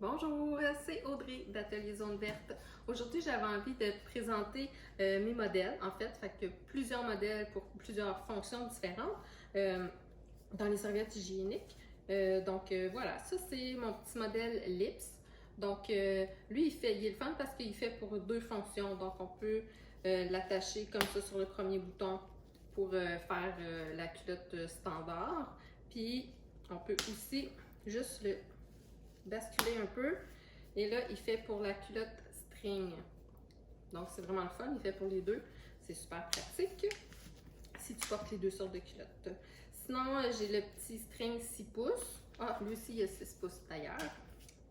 Bonjour, c'est Audrey d'Atelier Zone Verte. Aujourd'hui, j'avais envie de présenter mes modèles, fait que plusieurs modèles pour plusieurs fonctions différentes dans les serviettes hygiéniques. Voilà, ça c'est mon petit modèle Lips. Lui, il est le fun parce qu'il fait pour deux fonctions. Donc, on peut l'attacher comme ça sur le premier bouton pour faire la culotte standard. Puis, on peut aussi juste le basculer un peu. Et là, il fait pour la culotte string. Donc, c'est vraiment le fun. Il fait pour les deux. C'est super pratique si tu portes les deux sortes de culottes. Sinon, j'ai le petit string 6 pouces. Ah, lui aussi, il a 6 pouces d'ailleurs.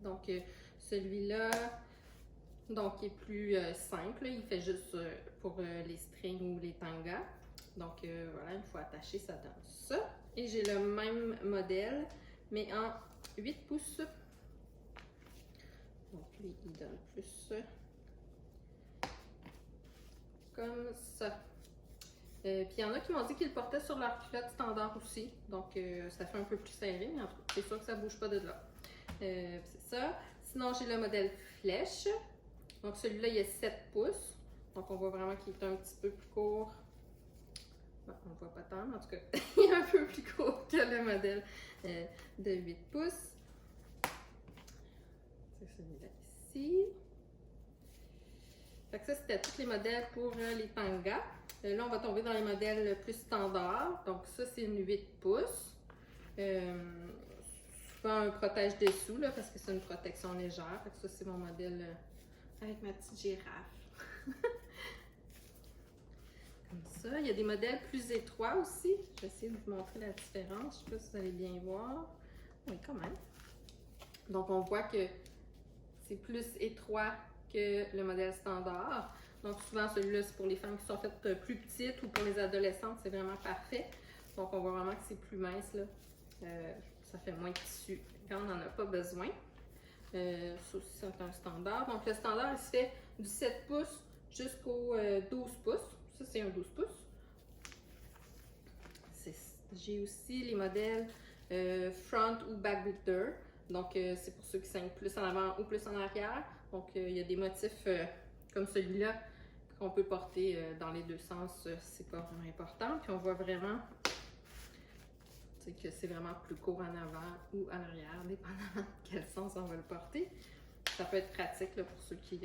Donc, celui-là, donc, est plus simple. Il fait juste pour les strings ou les tangas. Donc, voilà, une fois attaché, ça donne ça. Et j'ai le même modèle, mais en 8 pouces. Donc, lui, il donne plus comme ça. Puis, il y en a qui m'ont dit qu'ils le portaient sur leur culotte standard aussi. Donc, ça fait un peu plus serré, mais en tout cas, c'est sûr que ça ne bouge pas de là. C'est ça. Sinon, j'ai le modèle flèche. Donc, celui-là, il est 7 pouces. Donc, on voit vraiment qu'il est un petit peu plus court. Bon, on ne voit pas tant, mais en tout cas, il est un peu plus court que le modèle de 8 pouces. C'est celui-là ici. Fait que ça, c'était tous les modèles pour les tangas. Là, on va tomber dans les modèles plus standards. Donc, ça, c'est une 8 pouces. Souvent un protège-dessous, là, parce que c'est une protection légère. Fait que ça, c'est mon modèle avec ma petite girafe. Comme ça. Il y a des modèles plus étroits aussi. Je vais essayer de vous montrer la différence. Je ne sais pas si vous allez bien voir. Oui, quand même. Donc, on voit que c'est plus étroit que le modèle standard. Donc, souvent, celui-là, c'est pour les femmes qui sont faites plus petites ou pour les adolescentes, c'est vraiment parfait. Donc, on voit vraiment que c'est plus mince, là. Ça fait moins de tissu quand on n'en a pas besoin. Ça aussi, c'est un standard. Donc, le standard, il se fait du 7 pouces jusqu'au 12 pouces. Ça, c'est un 12 pouces. J'ai aussi les modèles front ou back glitter. Donc, c'est pour ceux qui saignent plus en avant ou plus en arrière. Donc, il y a des motifs comme celui-là qu'on peut porter dans les deux sens. C'est pas vraiment important. Puis, on voit vraiment que c'est vraiment plus court en avant ou en arrière, dépendamment de quel sens on va le porter. Ça peut être pratique là, pour ceux qui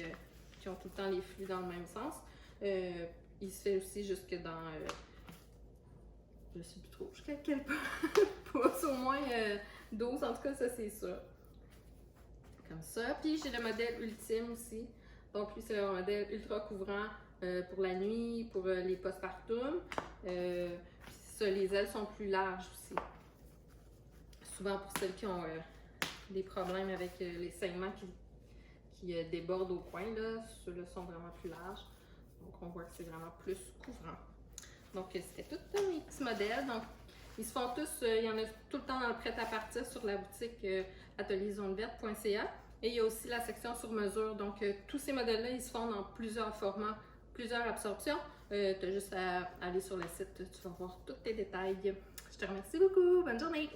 ont tout le temps les flux dans le même sens. Il se fait aussi jusque dans, je ne sais plus trop, jusqu'à quel pouce, au moins 12, en tout cas, ça c'est ça. Comme ça. Puis j'ai le modèle ultime aussi. Donc lui, c'est le modèle ultra couvrant pour la nuit, pour les postpartum. Les ailes sont plus larges aussi. Souvent pour celles qui ont des problèmes avec les saignements qui débordent au coin, ceux-là sont vraiment plus larges. Donc on voit que c'est vraiment plus couvrant. Donc c'était tous mes petits modèles. Donc ils se font tous, il y en a tout le temps dans le prêt-à-partir sur la boutique atelierzoneverte.ca. Et il y a aussi la section sur mesure. Donc tous ces modèles-là, ils se font dans plusieurs formats, plusieurs absorptions. Tu as juste à aller sur le site, tu vas voir tous les détails. Je te remercie beaucoup. Bonne journée!